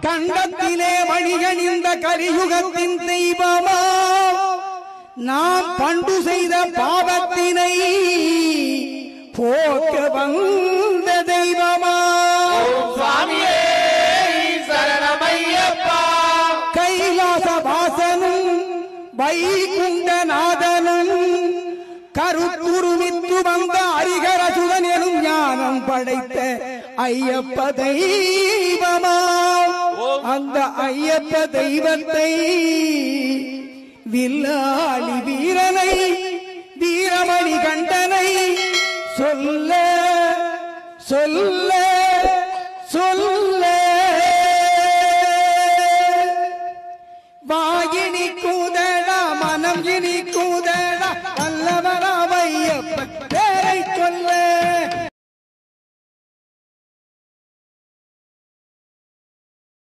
கண்டத்திலே வழிகணிந்த கலியுகத்தின் தெய்வமா நாம் பண்டு செய்த பாவத்தினை போக்க வந்த தெய்வமா சுவாமியே சரணமையப்பா கைலாச வாசனும் வைகுண்டநாதனும் கருத்துருவித்து வந்த ஹரிஹரசுதன் எனும் ஞானம் படைத்த ஐயப்ப தெய்வமா அந்த ஐயப்ப தெய்வத்தை வில்லாளி வீரனை வீரமணி கண்டனை சொல்ல சொல்ல சொல்ல